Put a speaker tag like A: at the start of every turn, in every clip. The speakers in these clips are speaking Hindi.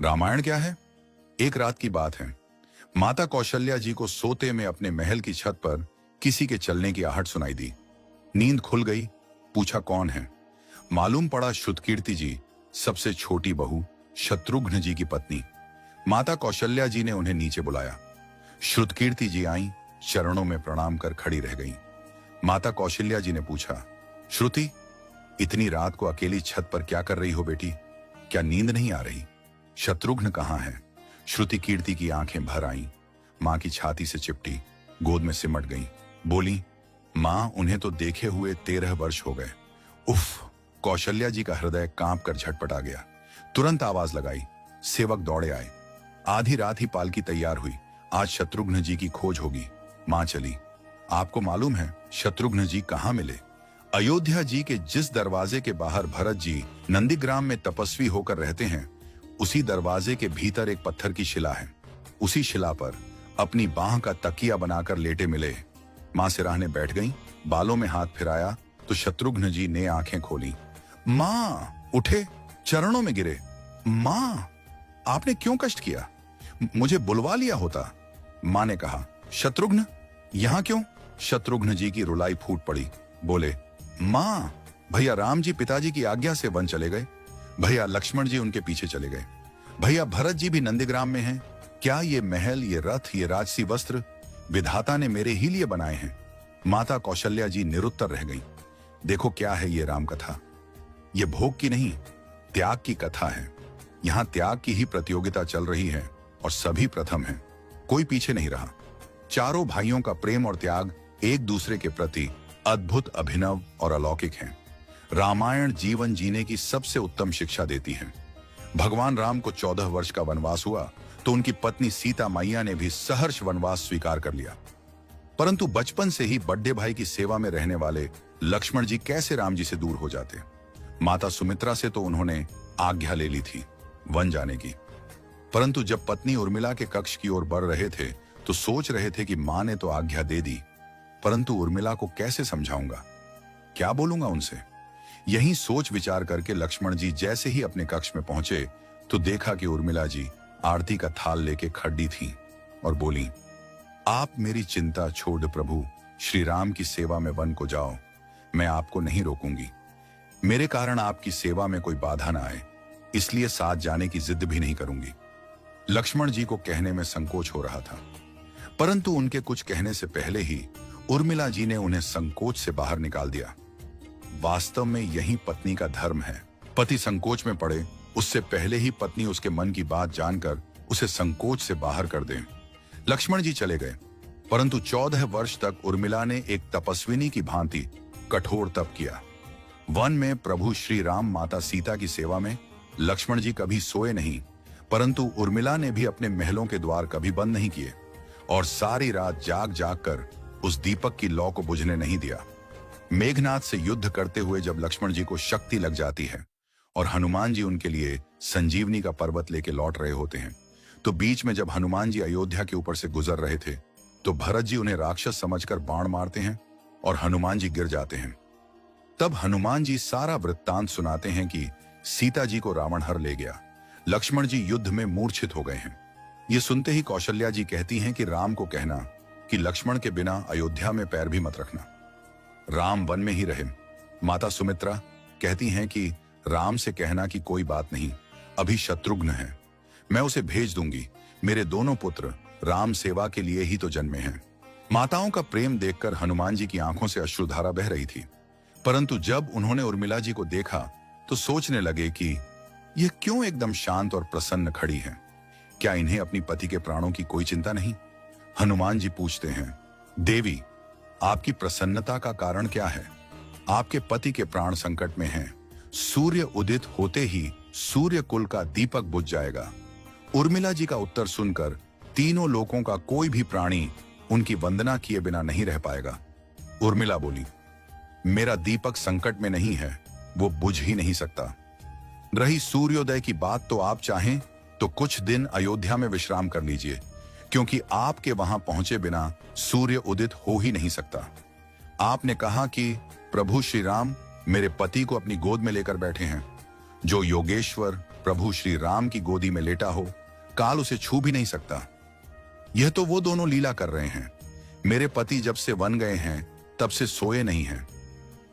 A: रामायण क्या है? एक रात की बात है। माता कौशल्या जी को सोते में अपने महल की छत पर किसी के चलने की आहट सुनाई दी। नींद खुल गई। पूछा कौन है? मालूम पड़ा श्रुतकीर्ति जी, सबसे छोटी बहू, शत्रुघ्न जी की पत्नी। माता कौशल्या जी ने उन्हें नीचे बुलाया। श्रुतकीर्ति जी आईं, चरणों में प्रणाम कर खड़ी रह गईं। माता कौशल्या जी ने पूछा, श्रुति, इतनी रात को अकेली छत पर क्या कर रही हो बेटी? क्या नींद नहीं आ रही? शत्रुघ्न कहाँ है? श्रुति कीर्ति की आंखें भर आईं, मां की छाती से चिपटी, गोद में सिमट गईं। बोली, मां, उन्हें तो देखे हुए 13 वर्ष हो गए। उफ! कौशल्या जी का हृदय कांप कर झटपटा गया। तुरंत आवाज लगाई। सेवक दौड़े आए। आधी रात ही पालकी तैयार हुई। आज शत्रुघ्न जी की खोज होगी। मां चली। आपको मालूम है शत्रुघ्न जी कहाँ मिले? अयोध्या जी के जिस दरवाजे के बाहर भरत जी नंदीग्राम में तपस्वी होकर रहते हैं, उसी दरवाजे के भीतर एक पत्थर की शिला है। उसी शिला पर अपनी बाह का तकिया बनाकर लेटे मिले। मां सिराहने बैठ गईं, बालों में हाथ फिराया तो शत्रुघ्न जी ने आंखें खोली। मां! उठे, चरणों में गिरे। मां, आपने क्यों कष्ट किया? मुझे बुलवा लिया होता। मां ने कहा, शत्रुघ्न यहां क्यों? शत्रुघ्न जी की रुलाई फूट पड़ी। बोले, मां, भैया राम जी पिताजी की आज्ञा से वन चले गए। भैया लक्ष्मण जी उनके पीछे चले गए। भैया भरत जी भी नंदीग्राम में हैं। क्या ये महल, ये रथ, ये राजसी वस्त्र विधाता ने मेरे ही लिए बनाए हैं? माता कौशल्या जी निरुत्तर रह गईं। देखो क्या है ये राम कथा। ये भोग की नहीं, त्याग की कथा है। यहां त्याग की ही प्रतियोगिता चल रही है और सभी प्रथम हैं। कोई पीछे नहीं रहा। चारों भाइयों का प्रेम और त्याग एक दूसरे के प्रति अद्भुत, अभिनव और अलौकिक है। रामायण जीवन जीने की सबसे उत्तम शिक्षा देती है। भगवान राम को 14 वर्ष का वनवास हुआ तो उनकी पत्नी सीता मैया ने भी सहर्ष वनवास स्वीकार कर लिया। परंतु बचपन से ही बड़े भाई की सेवा में रहने वाले लक्ष्मण जी कैसे राम जी से दूर हो जाते? माता सुमित्रा से तो उन्होंने आज्ञा ले ली थी वन जाने की, परंतु जब पत्नी उर्मिला के कक्ष की ओर बढ़ रहे थे तो सोच रहे थे कि मां ने तो आज्ञा दे दी, परंतु उर्मिला को कैसे समझाऊंगा, क्या बोलूंगा उनसे? यही सोच विचार करके लक्ष्मण जी जैसे ही अपने कक्ष में पहुंचे तो देखा कि उर्मिला जी आरती का थाल लेके खड़ी थी और बोली, आप मेरी चिंता छोड़ प्रभु, श्री राम की सेवा में वन को जाओ। मैं आपको नहीं रोकूंगी। मेरे कारण आपकी सेवा में कोई बाधा ना आए, इसलिए साथ जाने की जिद भी नहीं करूंगी। लक्ष्मण जी को कहने में संकोच हो रहा था, परंतु उनके कुछ कहने से पहले ही उर्मिला जी ने उन्हें संकोच से बाहर निकाल दिया। वास्तव में यही पत्नी का धर्म है। पति संकोच में पड़े उससे पहले ही पत्नी उसके मन की बात जानकर उसे संकोच से बाहर कर दे। लक्ष्मण जी चले गए, परंतु 14 वर्ष तक उर्मिला ने एक तपस्विनी की भांति कठोर तप किया। वन में प्रभु श्री राम माता सीता की सेवा में लक्ष्मण जी कभी सोए नहीं, परंतु उर्मिला ने भी अपने महलों के द्वार कभी बंद नहीं किए और सारी रात जाग जाग कर उस दीपक की लौ को बुझने नहीं दिया। मेघनाथ से युद्ध करते हुए जब लक्ष्मण जी को शक्ति लग जाती है और हनुमान जी उनके लिए संजीवनी का पर्वत लेके लौट रहे होते हैं, तो बीच में जब हनुमान जी अयोध्या के ऊपर से गुजर रहे थे तो भरत जी उन्हें राक्षस समझकर बाण मारते हैं और हनुमान जी गिर जाते हैं। तब हनुमान जी सारा वृत्तांत सुनाते हैं कि सीता जी को रावण हर ले गया, लक्ष्मण जी युद्ध में मूर्छित हो गए हैं। ये सुनते ही कौशल्या जी कहती हैं कि राम को कहना कि लक्ष्मण के बिना अयोध्या में पैर भी मत रखना, राम वन में ही रहे। माता सुमित्रा कहती हैं कि राम से कहना कि कोई बात नहीं, अभी शत्रुघ्न है, मैं उसे भेज दूंगी। मेरे दोनों पुत्र राम सेवा के लिए ही तो जन्मे हैं। माताओं का प्रेम देखकर हनुमान जी की आंखों से अश्रुधारा बह रही थी, परंतु जब उन्होंने उर्मिला जी को देखा तो सोचने लगे कि यह क्यों एकदम शांत और प्रसन्न खड़ी है। क्या इन्हें अपनी पति के प्राणों की कोई चिंता नहीं? हनुमान जी पूछते हैं, देवी, आपकी प्रसन्नता का कारण क्या है? आपके पति के प्राण संकट में हैं। सूर्य उदित होते ही सूर्य कुल का दीपक बुझ जाएगा। उर्मिला जी का उत्तर सुनकर तीनों लोकों का कोई भी प्राणी उनकी वंदना किए बिना नहीं रह पाएगा। उर्मिला बोली, मेरा दीपक संकट में नहीं है, वो बुझ ही नहीं सकता। रही सूर्योदय की बात, तो आप चाहें तो कुछ दिन अयोध्या में विश्राम कर लीजिए, क्योंकि आपके वहां पहुंचे बिना सूर्य उदित हो ही नहीं सकता। आपने कहा कि प्रभु श्री राम मेरे पति को अपनी गोद में लेकर बैठे हैं। जो योगेश्वर प्रभु श्री राम की गोदी में लेटा हो, काल उसे छू भी नहीं सकता। यह तो वो दोनों लीला कर रहे हैं। मेरे पति जब से वन गए हैं तब से सोए नहीं हैं।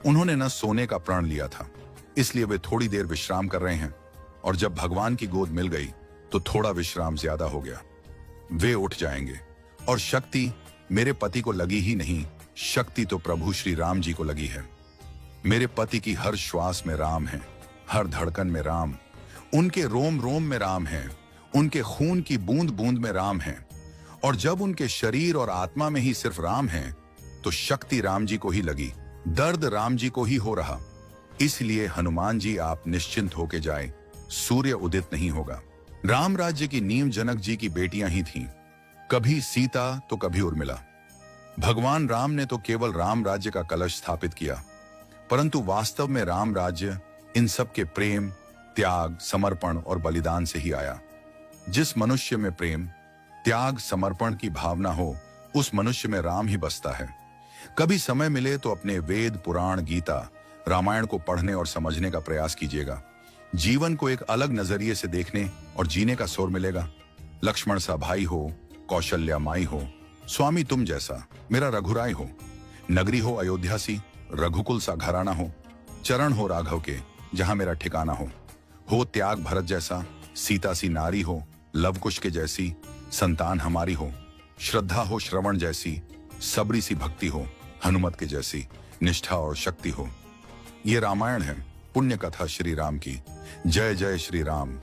A: उन्होंने न सोने का प्रण लिया था, इसलिए वे थोड़ी देर विश्राम कर रहे हैं, और जब भगवान की गोद मिल गई तो थोड़ा विश्राम ज्यादा हो गया। वे उठ जाएंगे। और शक्ति मेरे पति को लगी ही नहीं, शक्ति तो प्रभु श्री राम जी को लगी है। मेरे पति की हर श्वास में राम है, हर धड़कन में राम, उनके रोम रोम में राम है, उनके खून की बूंद बूंद में राम है। और जब उनके शरीर और आत्मा में ही सिर्फ राम है तो शक्ति राम जी को ही लगी, दर्द राम जी को ही हो रहा। इसलिए हनुमान जी आप निश्चिंत होके जाए, सूर्य उदित नहीं होगा। राम राज्य की नींव जनक जी की बेटियां ही थीं, कभी सीता तो कभी उर्मिला। भगवान राम ने तो केवल राम राज्य का कलश स्थापित किया, परंतु वास्तव में राम राज्य इन सब के प्रेम, त्याग, समर्पण और बलिदान से ही आया। जिस मनुष्य में प्रेम, त्याग, समर्पण की भावना हो, उस मनुष्य में राम ही बसता है। कभी समय मिले तो अपने वेद, पुराण, गीता, रामायण को पढ़ने और समझने का प्रयास कीजिएगा। जीवन को एक अलग नजरिए से देखने और जीने का सुर मिलेगा। लक्ष्मण सा भाई हो, कौशल्या माई हो, स्वामी तुम जैसा मेरा रघुराय हो, नगरी हो अयोध्या सी, रघुकुल सा घराना हो, चरण हो राघव के जहां मेरा ठिकाना हो त्याग भरत जैसा, सीता सी नारी हो, लवकुश के जैसी संतान हमारी हो, श्रद्धा हो श्रवण जैसी, सबरी सी भक्ति हो, हनुमत के जैसी निष्ठा और शक्ति हो। ये रामायण है, पुण्य कथा श्री राम की। जय जय श्री राम।